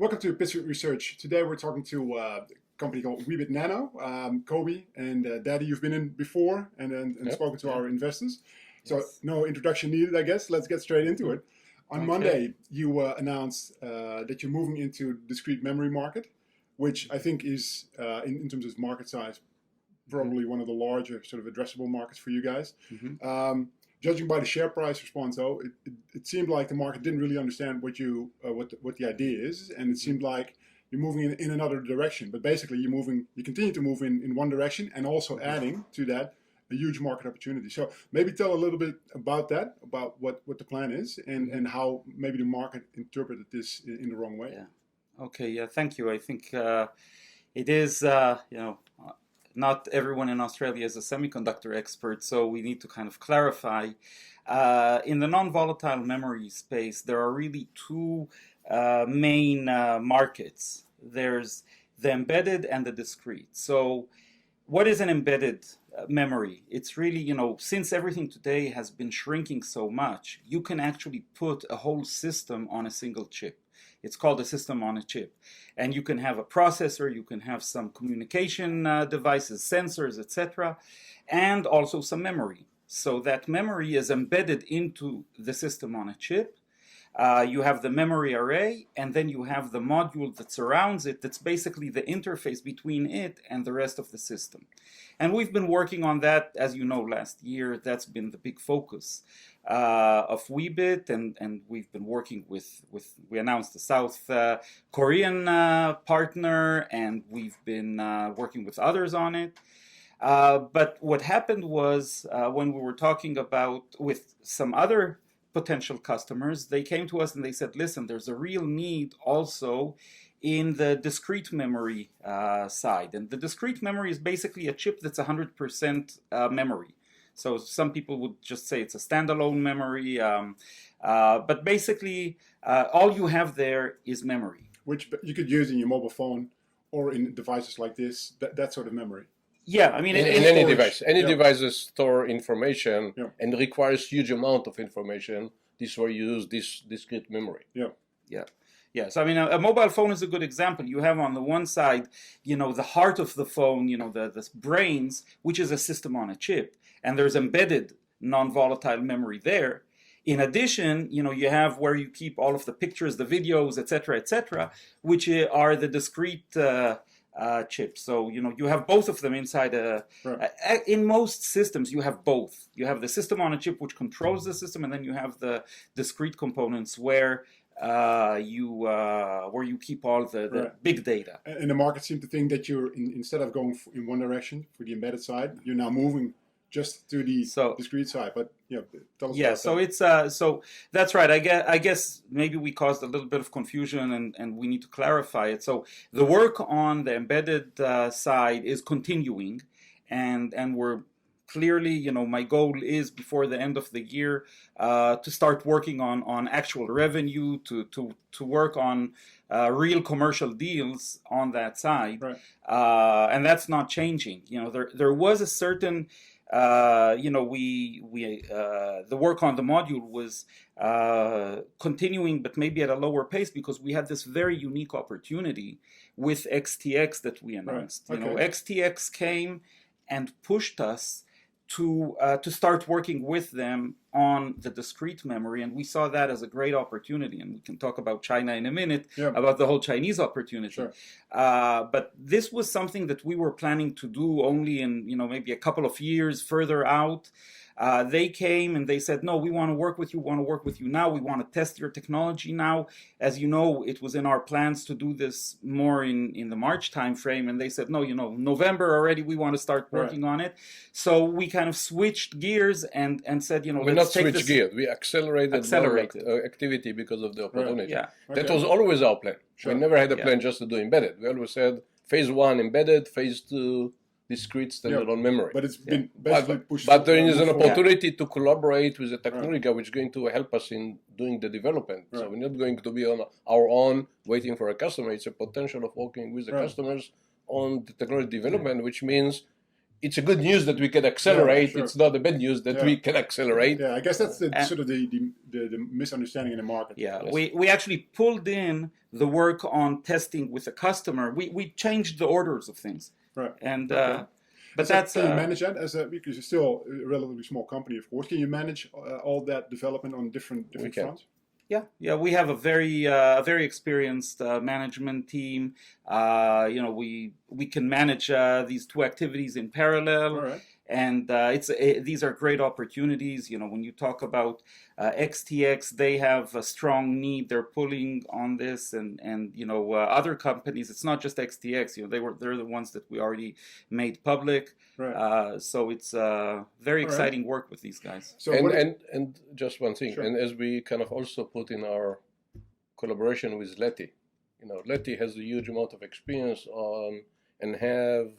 Welcome to Pitt Research. Today we're talking to a company called Weebit Nano. Coby and Dadi, you've been in before and spoken to our investors. So no introduction needed, I guess. Let's get straight into it. On Monday, you announced that you're moving into the discrete memory market, which I think is, in terms of market size, probably one of the larger sort of addressable markets for you guys. Judging by the share price response, though, it seemed like the market didn't really understand what the idea is, and it seemed like you're moving in another direction. But basically, you continue to move in one direction, and also adding to that a huge market opportunity. So maybe tell a little bit about that, about what the plan is, and how maybe the market interpreted this in the wrong way. Yeah. Okay. Yeah. Thank you. I think it is. Not everyone in Australia is a semiconductor expert, so we need to kind of clarify. In the non-volatile memory space, there are really two main markets. There's the embedded and the discrete. So what is an embedded memory? It's really, since everything today has been shrinking so much, you can actually put a whole system on a single chip. It's called a system on a chip. And you can have a processor, you can have some communication devices, sensors, etc., and also some memory. So that memory is embedded into the system on a chip. You have the memory array, and then you have the module that surrounds it, that's basically the interface between it and the rest of the system. And we've been working on that, as you know, last year. That's been the big focus of Weebit, and we've been working with we announced the South Korean partner, and we've been working with others on it. But what happened was when we were talking about with some other potential customers, they came to us and they said, listen, there's a real need also in the discrete memory side. And the discrete memory is basically a chip that's 100% memory. So some people would just say it's a standalone memory, but basically all you have there is memory. Which you could use in your mobile phone or in devices like this, that sort of memory. Yeah, I mean, in any device. Any devices store information and requires huge amount of information. This is where you use this discrete memory. Yeah. So I mean, a mobile phone is a good example. You have on the one side, the heart of the phone, the brains, which is a system on a chip, and there's embedded non-volatile memory there. In addition, you have where you keep all of the pictures, the videos, etc., which are the discrete chips. So you have both of them inside in most systems you have both. You have the system on a chip which controls the system, and then you have the discrete components where you keep all the big data. And the market seemed to think that you're instead of going in one direction for the embedded side, you're now moving just to the discrete side. But tell us about so that. it's so that's right. I guess maybe we caused a little bit of confusion, and we need to clarify it. So the work on the embedded side is continuing, and we're clearly, my goal is before the end of the year to start working on actual revenue, to work on real commercial deals on that side, and that's not changing. There was a certain the work on the module was continuing, but maybe at a lower pace, because we had this very unique opportunity with XTX that we announced. XTX came and pushed us to start working with them on the discrete memory, and we saw that as a great opportunity. And we can talk about China in a minute, about the whole Chinese opportunity. But this was something that we were planning to do only in maybe a couple of years further out. They came and they said, no, we want to work with you now. We want to test your technology now. As you know, it was in our plans to do this more in the March timeframe. And they said, no, November already, we want to start working on it. So we kind of switched gears and said, we not switched gears. We accelerated activity because of the opportunity. That was always our plan. We never had a plan just to do embedded. We always said phase 1 embedded, phase 2 discrete standalone memory. But it's been basically pushed. But there is an opportunity to collaborate with the technology which is going to help us in doing the development. So we're not going to be on our own waiting for a customer. It's a potential of working with the customers on the technology development, which means it's a good news that we can accelerate. It's not a bad news that we can accelerate. Yeah, I guess that's the sort of the misunderstanding in the market. Yeah, we actually pulled in the work on testing with a customer. We changed the orders of things. Right. And but that's can you manage that because you're still a relatively small company, of course. Can you manage all that development on different fronts? Yeah, we have a very experienced management team. We can manage these two activities in parallel. All right. And these are great opportunities. When you talk about XTX, they have a strong need. They're pulling on this, and other companies. It's not just XTX. They're the ones that we already made public. Right. So it's very exciting work with these guys. So and just one thing, and as we kind of also put in our collaboration with Leti, Leti has a huge amount of experience on and have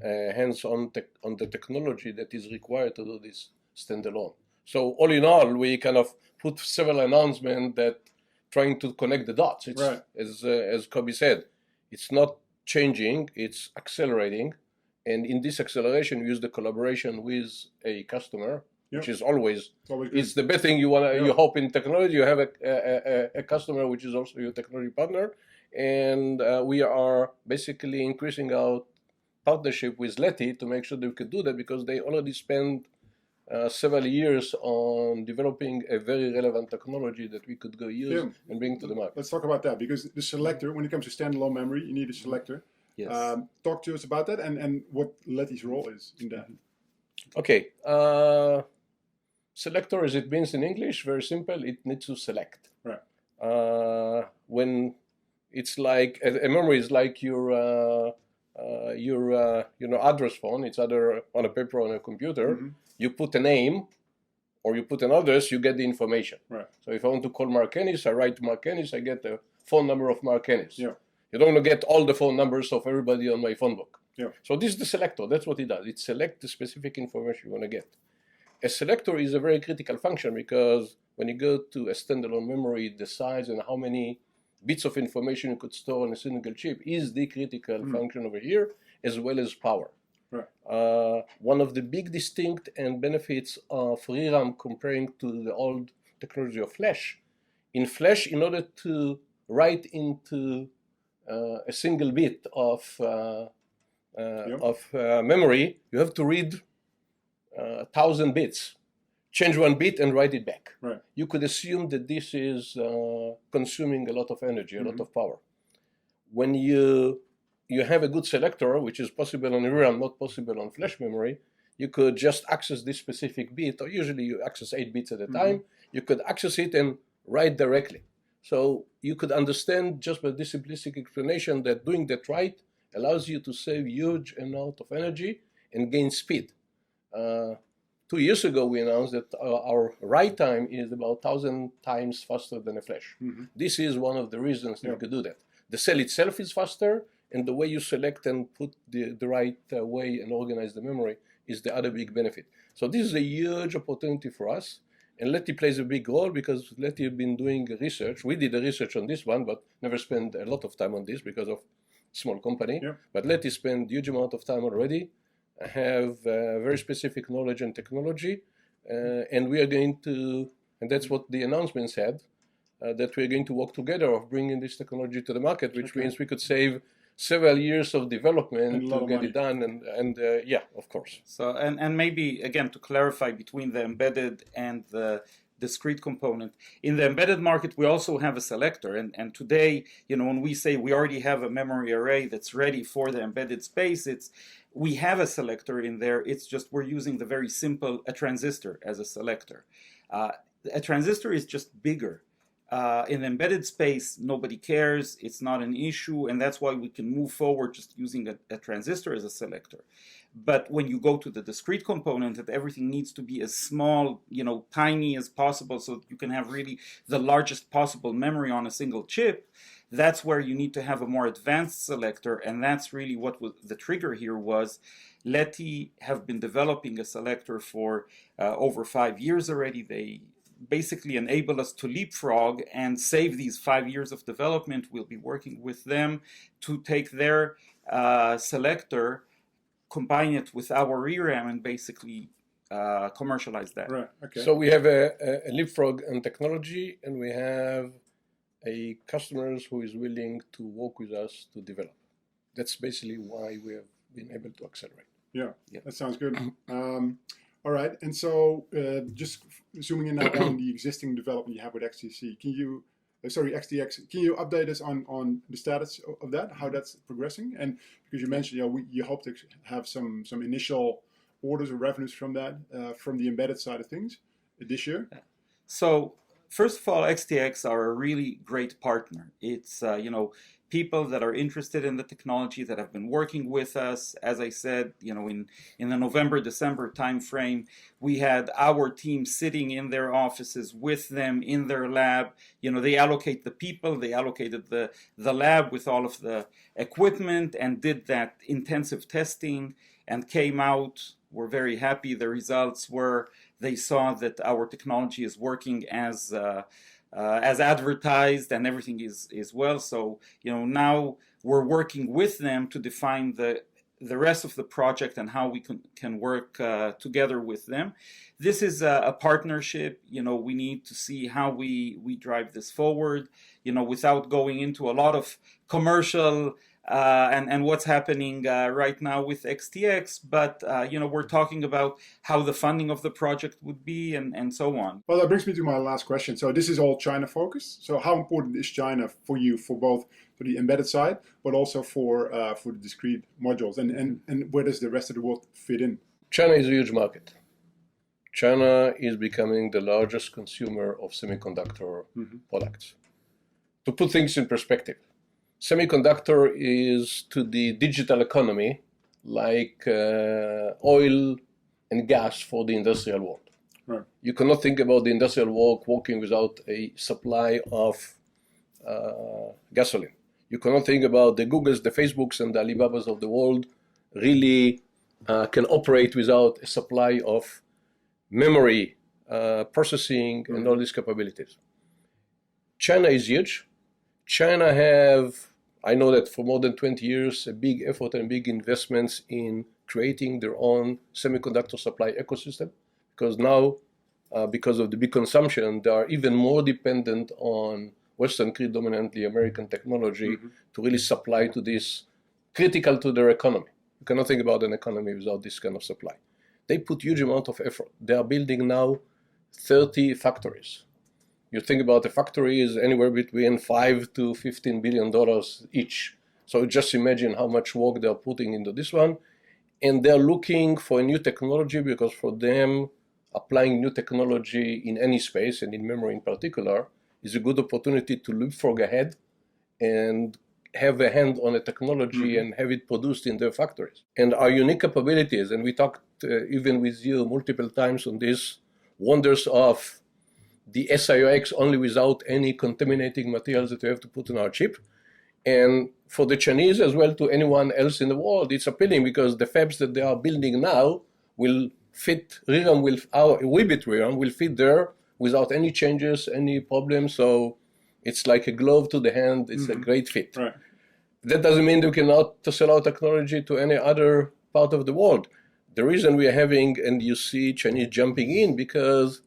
hands-on on the technology that is required to do this standalone. So all in all, we kind of put several announcements that trying to connect the dots. It's, as Coby said, it's not changing, it's accelerating. And in this acceleration, we use the collaboration with a customer, which is always it's the best thing you want. You hope in technology, you have a customer which is also your technology partner. And we are basically increasing our partnership with Leti to make sure that we could do that, because they already spent several years on developing a very relevant technology that we could go use and bring to the market. Let's talk about that, because the selector, when it comes to standalone memory, you need a selector. Yes. Talk to us about that and what Leti's role is in that. Okay. Selector, as it means in English, very simple. It needs to select. Right. When it's like a memory is like your address phone. It's either on a paper or on a computer. Mm-hmm. You put a name or you put an address, you get the information. Right. So if I want to call Mark Ennis, I write to Mark Ennis, I get the phone number of Mark Ennis. Yeah. You don't want to get all the phone numbers of everybody on my phone book. Yeah. So this is the selector. That's what it does. It selects the specific information you want to get. A selector is a very critical function, because when you go to a standalone memory, the size and how many bits of information you could store on a single chip is the critical function over here, as well as power. Right. One of the big distinct and benefits of ReRAM comparing to the old technology of flash, in flash, in order to write into a single bit of memory, you have to read 1,000 bits, change one bit and write it back. Right. You could assume that this is consuming a lot of energy, a lot of power. When you have a good selector, which is possible on ReRAM, not possible on flash memory, you could just access this specific bit, or usually you access 8 bits at a time. You could access it and write directly. So you could understand just by this simplistic explanation that doing that right allows you to save huge amount of energy and gain speed. 2 years ago, we announced that our write time is about 1,000 times faster than a flash. This is one of the reasons that we could do that. The cell itself is faster, and the way you select and put the right way and organize the memory is the other big benefit. So this is a huge opportunity for us. And Leti plays a big role, because Leti has been doing research. We did the research on this one, but never spent a lot of time on this because of small company. Yeah. But Leti spent huge amount of time already, have very specific knowledge and technology, and we are going to, and that's what the announcement said, that we're going to work together of bringing this technology to the market, which means we could save several years of development to get it done, and yeah, of course. So and maybe again to clarify between the embedded and the discrete component, in the embedded market we also have a selector, and today, when we say we already have a memory array that's ready for the embedded space, we have a selector in there. It's just we're using the very simple a transistor as a selector. A transistor is just bigger. In the embedded space, nobody cares, it's not an issue, and that's why we can move forward just using a transistor as a selector. But when you go to the discrete component, that everything needs to be as small, tiny as possible, so you can have really the largest possible memory on a single chip, that's where you need to have a more advanced selector, and that's really what the trigger here was. Leti have been developing a selector for over 5 years already. They basically enable us to leapfrog and save these 5 years of development. We'll be working with them to take their selector, combine it with our ReRAM and basically commercialize that. Right. Okay. So we have a leapfrog in technology, and we have a customers who is willing to work with us to develop. That's basically why we have been able to accelerate. Yeah. That sounds good. All right. And so just zooming in now on the existing development you have with XTC, XTX, can you update us on the status of that, how that's progressing? And because you mentioned, you hope to have some initial orders or revenues from that, from the embedded side of things this year? So first of all, XTX are a really great partner. It's, people that are interested in the technology that have been working with us. As I said, in the November-December timeframe, we had our team sitting in their offices with them in their lab. They allocate the people, they allocated the lab with all of the equipment and did that intensive testing and came out. We're very happy. The results were they saw that our technology is working as advertised and everything is well. So now we're working with them to define the rest of the project and how we can work together with them. This is a partnership. We need to see how we drive this forward. Without going into a lot of commercial and what's happening right now with XTX, but we're talking about how the funding of the project would be and so on. Well, that brings me to my last question. So this is all China focused. So how important is China for you, for both for the embedded side, but also for the discrete modules, and where does the rest of the world fit in? China is a huge market. China is becoming the largest consumer of semiconductor products. To put things in perspective, semiconductor is to the digital economy like oil and gas for the industrial world. Right. You cannot think about the industrial world working without a supply of gasoline. You cannot think about the Googles, the Facebooks, and the Alibabas of the world really can operate without a supply of memory, processing, and all these capabilities. China is huge. China have, I know that for more than 20 years, a big effort and big investments in creating their own semiconductor supply ecosystem, because now, because of the big consumption, they are even more dependent on Western, predominantly American technology to really supply to this, critical to their economy. You cannot think about an economy without this kind of supply. They put huge amount of effort. They are building now 30 factories. You think about the factory is anywhere between $5 to $15 billion each. So just imagine how much work they're putting into this one. And they're looking for a new technology because for them, applying new technology in any space, and in memory in particular, is a good opportunity to leapfrog ahead and have a hand on a technology and have it produced in their factories. And our unique capabilities, and we talked even with you multiple times on this, wonders of the SiOx only without any contaminating materials that we have to put on our chip. And for the Chinese as well, to anyone else in the world, it's appealing because the fabs that they are building now will fit ReRAM, our Weebit ReRAM will fit there without any changes, any problems. So it's like a glove to the hand. It's a great fit. Right. That doesn't mean we cannot sell our technology to any other part of the world. The reason we are having, and you see Chinese jumping in, because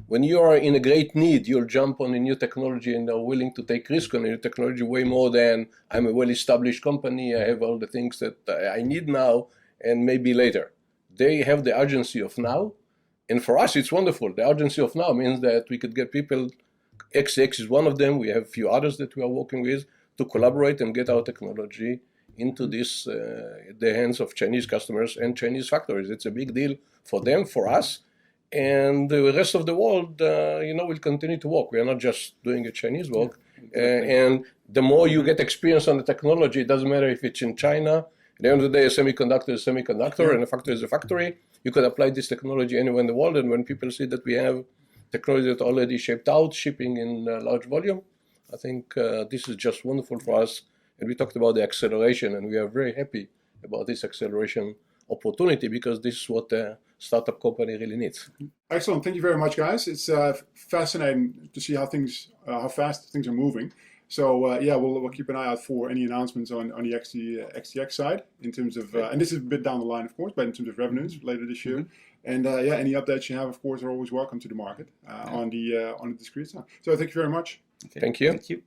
when you are in a great need, you'll jump on a new technology and are willing to take risk on a new technology way more than I'm a well-established company, I have all the things that I need now and maybe later. They have the urgency of now, and for us it's wonderful. The urgency of now means that we could get people, XTX is one of them, we have a few others that we are working with, to collaborate and get our technology into this, the hands of Chinese customers and Chinese factories. It's a big deal for them, for us, and the rest of the world, will continue to work. We are not just doing a Chinese work. And the more you get experience on the technology, it doesn't matter if it's in China. At the end of the day, a semiconductor is a semiconductor, and a factory is a factory. You could apply this technology anywhere in the world, and when people see that we have technology that's already shaped out, shipping in large volume, I think this is just wonderful for us. And we talked about the acceleration, and we are very happy about this acceleration opportunity because this is what a startup company really needs. Excellent. Thank you very much, guys. It's fascinating to see how fast things are moving. So yeah, we'll keep an eye out for any announcements on the XTX side in terms of, and this is a bit down the line, of course, but in terms of revenues later this year. And yeah, any updates you have, of course, are always welcome to the market on the discrete side. So thank you very much. Okay. Thank you. Thank you.